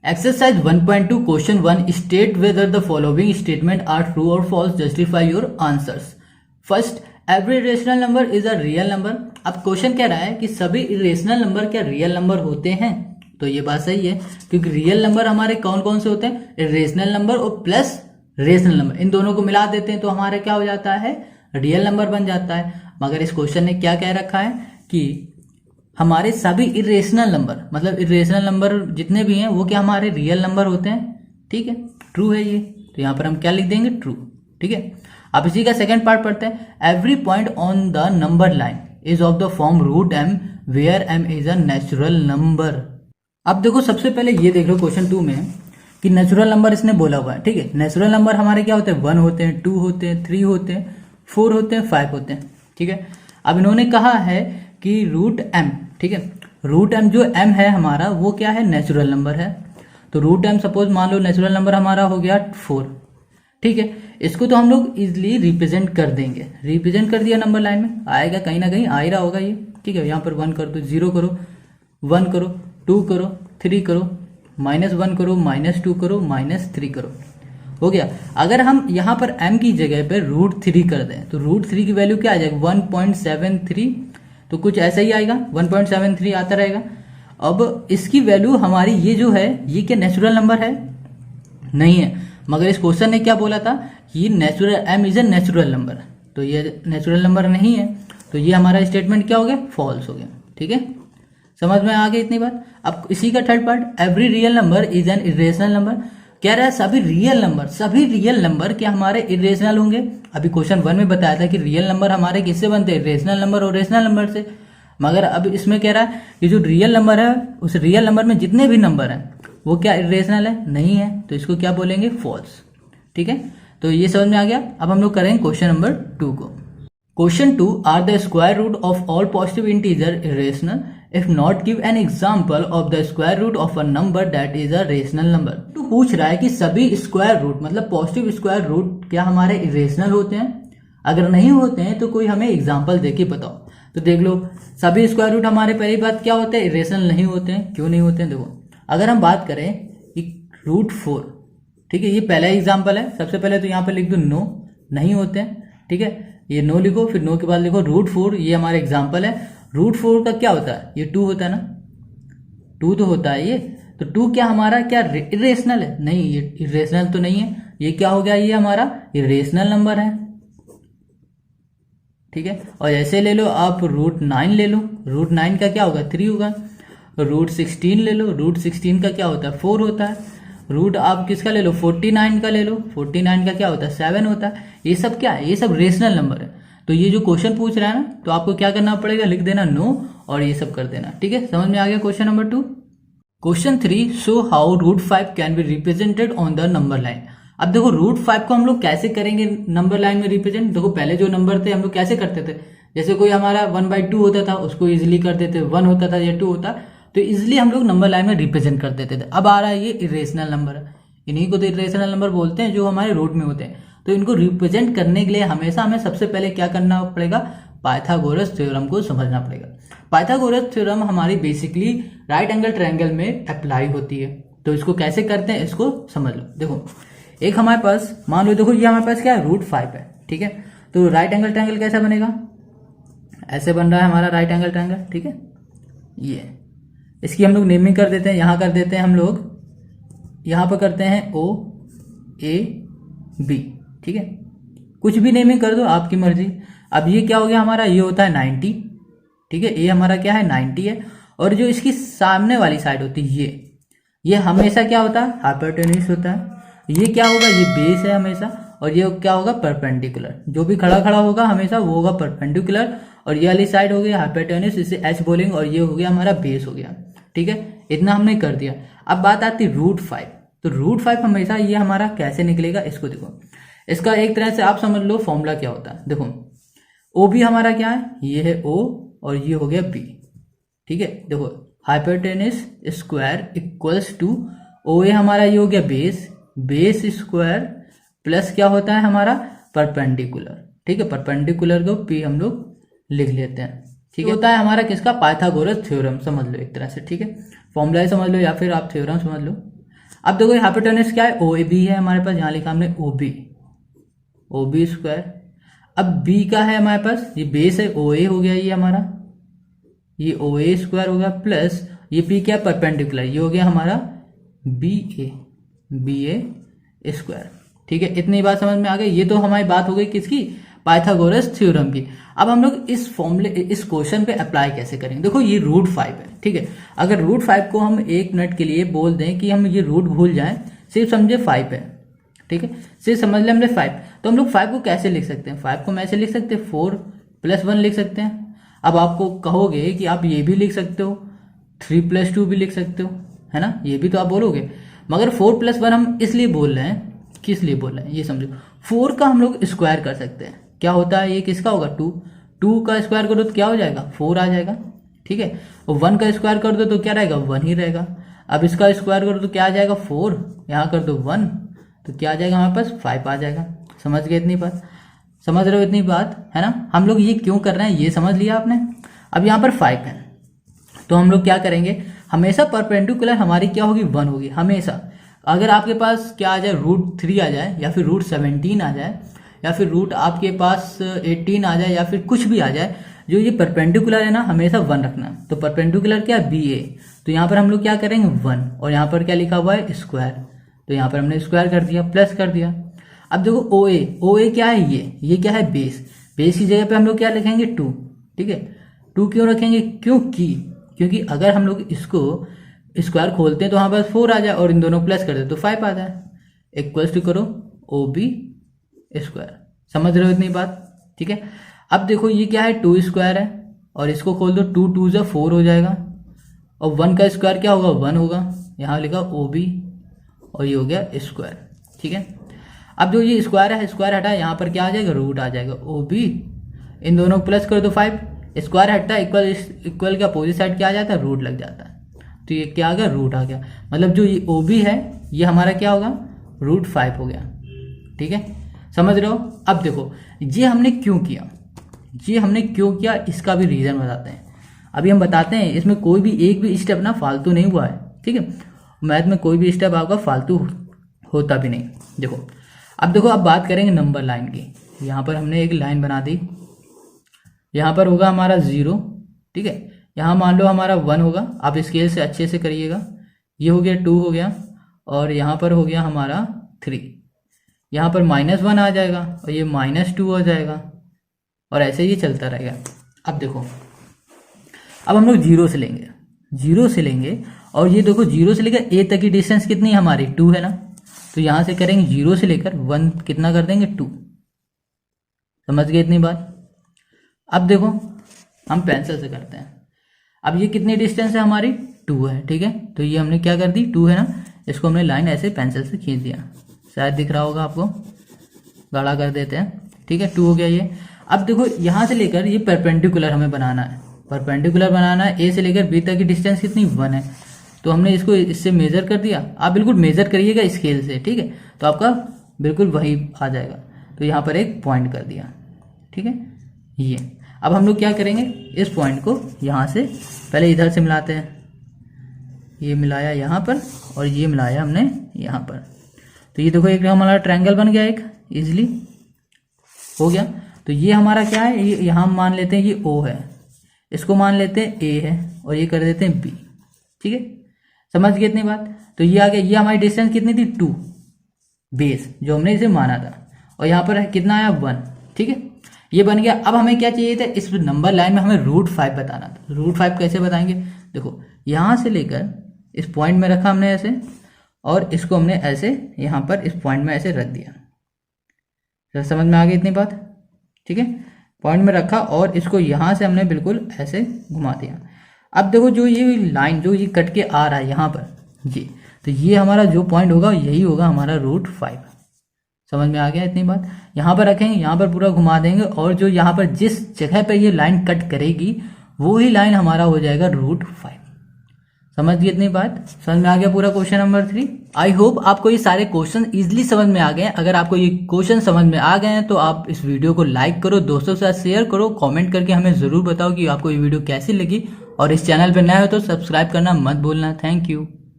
Exercise 1.2 question 1 state whether the following statement are true or false. Justify your answers. First, every irrational number is a real number. अब question कह रहा है कि सभी irrational number क्या real number होते हैं, तो ये बात सही है क्योंकि रियल नंबर हमारे कौन कौन से होते हैं, इरेशनल नंबर और प्लस रेशनल नंबर, इन दोनों को मिला देते हैं तो हमारा क्या हो जाता है, रियल नंबर बन जाता है। मगर इस क्वेश्चन ने क्या कह रखा है कि हमारे सभी इरेशनल नंबर, मतलब इरेशनल नंबर जितने भी हैं वो क्या हमारे रियल नंबर होते हैं। ठीक है, ट्रू है ये, तो यहाँ पर हम क्या लिख देंगे, ट्रू। ठीक है, अब इसी का सेकंड पार्ट पढ़ते हैं। Every point on the number line is of the form root m where m is a natural number. अब देखो सबसे पहले ये देख लो क्वेश्चन 2 में कि नेचुरल नंबर इसने बोला हुआ है। ठीक है, नेचुरल नंबर हमारे क्या होते हैं, 1 होते हैं, 2 होते हैं, 3 होते हैं, 4 होते हैं, 5 होते हैं। ठीक है, अब इन्होंने कहा है कि रूट एम, ठीक है, रूट एम जो एम है हमारा वो क्या है, नेचुरल नंबर है। तो रूट एम सपोज मान लो नेचुरल नंबर हमारा हो गया 4। ठीक है, इसको तो हम लोग इजिली रिप्रेजेंट कर देंगे। रिप्रेजेंट कर दिया नंबर लाइन में, आएगा कहीं ना कहीं आ ही रहा होगा ये। ठीक है, यहाँ पर 1 कर दो, 0 करो, 1 करो, 2 करो, 3 करो, -1 करो, -2 करो, -3 करो, हो गया। अगर हम यहाँ पर m की जगह पर √3 कर दें तो √3 की वैल्यू क्या आ जाएगी, 1.73, तो कुछ ऐसा ही आएगा, 1.73 आता रहेगा। अब इसकी वैल्यू हमारी ये जो है ये क्या नेचुरल नंबर है, नहीं है। मगर इस क्वेश्चन ने क्या बोला था कि natural m is a natural number, तो ये नेचुरल नंबर नहीं है, तो ये हमारा स्टेटमेंट क्या हो गया, फॉल्स हो गया। ठीक है, समझ में आ गई इतनी बात। अब इसी का third part, every real number is an irrational number, कह रहा है सभी रियल नंबर क्या हमारे इरेशनल होंगे। अभी क्वेश्चन 1 में बताया था कि रियल नंबर हमारे किससे बनते हैं, रेशनल नंबर और रेशनल नंबर से। मगर अब इसमें कह रहा है कि जो रियल नंबर है उस रियल नंबर में जितने भी नंबर हैं वो क्या इरेशनल है, नहीं है, तो इसको क्या बोलेंगे, फॉल्स। ठीक है, तो ये समझ में आ गया। अब हम लोग करेंगे क्वेश्चन नंबर 2 को। Question 2, are the square root of all positive integer irrational, if not give an example of the square root of a number that is a rational number. तो पूछ रहा है कि सभी स्क्वायर रूट मतलब positive square root क्या हमारे irrational होते हैं, अगर नहीं होते हैं तो कोई हमें एग्जाम्पल देके बताओ। तो देख लो सभी स्क्वायर रूट हमारे पहली बात क्या होते हैं, इरेशनल नहीं होते हैं। क्यों नहीं होते हैं, देखो अगर हम बात करें कि √4, ठीक है, ये पहला एग्जाम्पल है। सबसे पहले तो यहाँ पे लिख दो नो, नहीं होते हैं। ठीक है, ये नो लिखो, फिर नो के बाद लिखो √4, ये हमारा एग्जाम्पल है। √4 का क्या होता है, ये 2 होता है ना, 2 तो होता है ये, तो 2 क्या हमारा क्या इरेशनल है, नहीं, ये इरेशनल तो नहीं है। ये क्या हो गया, ये हमारा इरेशनल नंबर है। ठीक है, और ऐसे ले लो आप √9 ले लो, √9 का क्या होगा, 3 होगा। √16 ले लो, √16 का क्या होता है, 4 होता है। रूट आप किसका ले लो, 49 का ले लो, 49 का क्या होता है, 7 होता है। ये सब क्या है, ये सब रेशनल नंबर है। तो ये जो क्वेश्चन पूछ रहा है ना, तो आपको क्या करना पड़ेगा, लिख देना नो और ये सब कर देना। ठीक है, समझ में आ गया question number 2। Question 3, show how √5 can be represented on the number line. अब देखो √5 को हम लोग कैसे करेंगे नंबर लाइन में रिप्रेजेंट। देखो पहले जो नंबर थे हम लोग कैसे करते थे, जैसे कोई हमारा 1/2 होता था उसको इजिली कर देते, 1 होता था या 2 होता तो इजिली हम लोग नंबर लाइन में रिप्रेजेंट कर देते थे। अब आ रहा है ये इरेशनल नंबर, इन्हीं को तो इरेशनल नंबर बोलते हैं जो हमारे रूट में होते हैं। तो इनको रिप्रेजेंट करने के लिए हमेशा हमें सबसे पहले क्या करना पड़ेगा, पाइथागोरस थ्योरम को समझना पड़ेगा। पाइथागोरस थ्योरम हमारी बेसिकली राइट एंगल ट्रायंगल में अप्लाई होती है। तो इसको कैसे करते हैं इसको समझ लो। देखो एक हमारे पास मान लो, देखो ये हमारे पास क्या है, √5 है। ठीक है, तो राइट एंगल ट्रायंगल कैसा बनेगा, ऐसे बन रहा है हमारा राइट एंगल ट्रायंगल। ठीक है, ये इसकी हम लोग नेमिंग कर देते हैं, यहां कर देते हैं हम लोग, यहां पर करते हैं OAB। ठीक है, कुछ भी नेमिंग कर दो आपकी मर्जी। अब ये क्या हो गया हमारा, ये होता है 90। ठीक है, ये हमारा क्या है, 90 है। और जो इसकी सामने वाली साइड होती है ये हमेशा क्या होता है, हाइपोटेन्यूज होता है। ये क्या होगा, ये बेस है हमेशा, और ये क्या होगा, परपेंडिकुलर। जो भी खड़ा खड़ा होगा हमेशा वो होगा परपेंडिकुलर, और ये वाली साइड हो गई हाइपोटेन्यूज, इसे H बोलेंगे, और ये हो गया हमारा बेस हो गया। ठीक है, इतना हमने कर दिया। अब बात आती √5, तो √5 हमेशा ये हमारा कैसे निकलेगा, इसको देखो। इसका एक तरह से आप समझ लो फॉर्मूला क्या होता है। देखो OB हमारा क्या है, ये है O और ये हो गया B। ठीक है, देखो hypotenuse square equals to OA हमारा ये हो गया बेस स्क्वायर प्लस क्या होता है हमारा परपेंडिकुलर। ठीक है, परपेंडिकुलर को P हम लोग लिख लेते हैं। ठीक है, होता है हमारा किसका, पाइथागोरस थ्योरम समझ लो एक तरह से। ठीक है, फॉर्मूला समझ लो या फिर आप थ्योरम समझ लो। अब देखो हाइपोटेनस क्या है, ओ ए बी है हमारे पास, यहाँ लिखा हमने ओ बी स्क्वायर। अब बी का है हमारे पास, ये बेस है, ओ ए हो गया ये हमारा, ये ओ ए स्क्वायर हो गया, प्लस ये पी क्या परपेंडिकुलर, ये हो गया हमारा बी ए स्क्वायर। ठीक है, इतनी बात समझ में आ गई। ये तो हमारी बात हो गई किसकी, पाइथागोरस थ्योरम की। अब हम लोग इस फॉर्मूले इस क्वेश्चन पे अप्लाई कैसे करेंगे। देखो ये √5 है, ठीक है। अगर √5 को हम 1 मिनट के लिए बोल दें कि हम ये रूट भूल जाएं, सिर्फ समझे 5 है, ठीक है, सिर्फ समझ लें हमने 5, तो हम लोग 5 को कैसे लिख सकते हैं, 5 को हम ऐसे लिख सकते हैं 4 + 1 लिख सकते हैं। अब आपको कहोगे कि आप ये भी लिख सकते हो, 3 + 2 भी लिख सकते हो, है ना, ये भी तो आप बोलोगे, मगर 4 + 1 हम इसलिए बोल रहे हैं, किस लिए बोल रहे हैं ये समझो। 4 का हम लोग स्क्वायर कर सकते हैं, क्या होता है ये किसका होगा 2 का स्क्वायर करो तो क्या हो जाएगा 4 आ जाएगा, ठीक है। और 1 का स्क्वायर कर दो तो क्या रहेगा 1 ही रहेगा। अब इसका स्क्वायर करो तो क्या आ जाएगा 4, यहाँ कर दो 1 तो क्या आ जाएगा हमारे पास 5 आ जाएगा। समझ गए इतनी बात, समझ रहे हो इतनी बात, है ना। हम लोग ये क्यों कर रहे हैं ये समझ लिया आपने। अब यहाँ पर 5 है तो हम लोग क्या करेंगे, हमेशा परपेंडिकुलर हमारी क्या होगी 1 होगी हमेशा। अगर आपके पास क्या आ जाए √3 आ जाए, या फिर √17 आ जाए, या फिर रूट आपके पास 18 आ जाए, या फिर कुछ भी आ जाए, जो ये परपेंडिकुलर है ना हमेशा 1 रखना। तो परपेंडिकुलर क्या बी ए, तो यहाँ पर हम लोग क्या करेंगे 1, और यहाँ पर क्या लिखा हुआ है स्क्वायर, तो यहाँ पर हमने स्क्वायर कर दिया, प्लस कर दिया। अब देखो ओ ए क्या है, ये क्या है बेस की जगह पे हम लोग क्या लिखेंगे 2, ठीक है। 2 क्यों रखेंगे, क्योंकि अगर हम लोग इसको स्क्वायर खोलते हैं तो वहाँ पर 4 आ जाए, और इन दोनों प्लस कर दे तो 5 आ जाए, इक्वल्स टू करो ओ बी स्क्वायर। समझ रहे हो इतनी बात, ठीक है। अब देखो ये क्या है 2 स्क्वायर है, और इसको खोल दो 2 2 = 4 हो जाएगा, और 1 का स्क्वायर क्या होगा 1 होगा, यहाँ लिखा ओ बी, और ये हो गया स्क्वायर, ठीक है। अब जो ये स्क्वायर है, स्क्वायर हटा, यहाँ पर क्या आ जाएगा रूट आ जाएगा ओ बी, इन दोनों को प्लस कर दो 5, स्क्वायर हटता है, इक्वल के अपोजिट साइड क्या आ जाता है रूट लग जाता है, तो ये क्या आ गया रूट आ गया। मतलब जो ये ओ बी है ये हमारा क्या होगा √5 हो गया, ठीक है। समझ रहे हो। अब देखो ये हमने क्यों किया, इसका भी रीजन बताते हैं। अभी हम बताते हैं, इसमें कोई भी एक भी स्टेप ना फालतू नहीं हुआ है, ठीक है। मैथ में कोई भी स्टेप आपका फालतू होता भी नहीं। देखो अब बात करेंगे नंबर लाइन की। यहाँ पर हमने एक लाइन बना दी, यहाँ पर होगा हमारा 0, ठीक है। यहाँ मान लो हमारा 1 होगा, आप स्केल से अच्छे से करिएगा। ये हो गया 2 हो गया, और यहाँ पर हो गया हमारा 3, यहाँ पर -1 आ जाएगा, और ये -2 हो जाएगा, और ऐसे ही चलता रहेगा। अब देखो अब हम लोग 0 से लेंगे, और ये देखो 0 से लेकर a तक की डिस्टेंस कितनी है हमारी 2 है ना, तो यहाँ से करेंगे 0 से लेकर 1 कितना कर देंगे 2। समझ गए इतनी बात। अब देखो हम पेंसिल से करते हैं। अब ये कितनी डिस्टेंस है हमारी 2 है, ठीक है। तो ये हमने क्या कर दी 2 है ना, इसको हमने लाइन ऐसे पेंसिल से खींच दिया, शायद दिख रहा होगा आपको, गाढ़ा कर देते हैं, ठीक है। 2 हो गया ये। अब देखो यहाँ से लेकर ये परपेंडिकुलर हमें बनाना है, ए से लेकर बी तक की डिस्टेंस कितनी 1 है, तो हमने इसको इससे मेजर कर दिया। आप बिल्कुल मेजर करिएगा स्केल से, ठीक है, तो आपका बिल्कुल वही आ जाएगा। तो यहाँ पर एक पॉइंट कर दिया, ठीक है। ये अब हम लोग क्या करेंगे, इस पॉइंट को यहाँ से पहले इधर से मिलाते हैं, ये मिलाया यहाँ पर, और ये मिलाया हमने यहाँ पर, तो ये देखो एक हमारा ट्रायंगल बन गया, एक इजीली हो गया। तो ये हमारा क्या है, ये यहाँ मान लेते हैं ये O है, इसको मान लेते हैं A है, और ये कर देते हैं B, ठीक है। समझ गए इतनी बात। तो ये आ गया, ये हमारी डिस्टेंस कितनी थी 2 बेस जो हमने इसे माना था, और यहाँ पर कितना आया 1, ठीक है, ये बन गया। अब हमें क्या चाहिए था, इस नंबर लाइन में हमें √5 बताना था। √5 कैसे बताएंगे, देखो यहाँ से लेकर इस पॉइंट में रखा हमने ऐसे, और इसको हमने ऐसे यहाँ पर इस पॉइंट में ऐसे रख दिया। तो समझ में आ गई इतनी बात, ठीक है। पॉइंट में रखा, और इसको यहाँ से हमने बिल्कुल ऐसे घुमा दिया। अब देखो जो ये लाइन जो ये कट के आ रहा है यहाँ पर, ये तो ये हमारा जो पॉइंट होगा यही होगा हमारा √5। समझ में आ गया इतनी बात। यहाँ पर रखेंगे, यहाँ पर पूरा घुमा देंगे, और जो यहाँ पर जिस जगह पर ये लाइन कट करेगी वो ही लाइन हमारा हो जाएगा √5। समझ गए इतनी बात, समझ में आ गया पूरा क्वेश्चन नंबर 3। आई होप आपको ये सारे क्वेश्चन इजीली समझ में आ गए हैं। अगर आपको ये क्वेश्चन समझ में आ गए हैं तो आप इस वीडियो को लाइक करो, दोस्तों के साथ शेयर करो, कमेंट करके हमें जरूर बताओ कि आपको ये वीडियो कैसी लगी, और इस चैनल पर नए हो तो सब्सक्राइब करना मत भूलना। Thank you.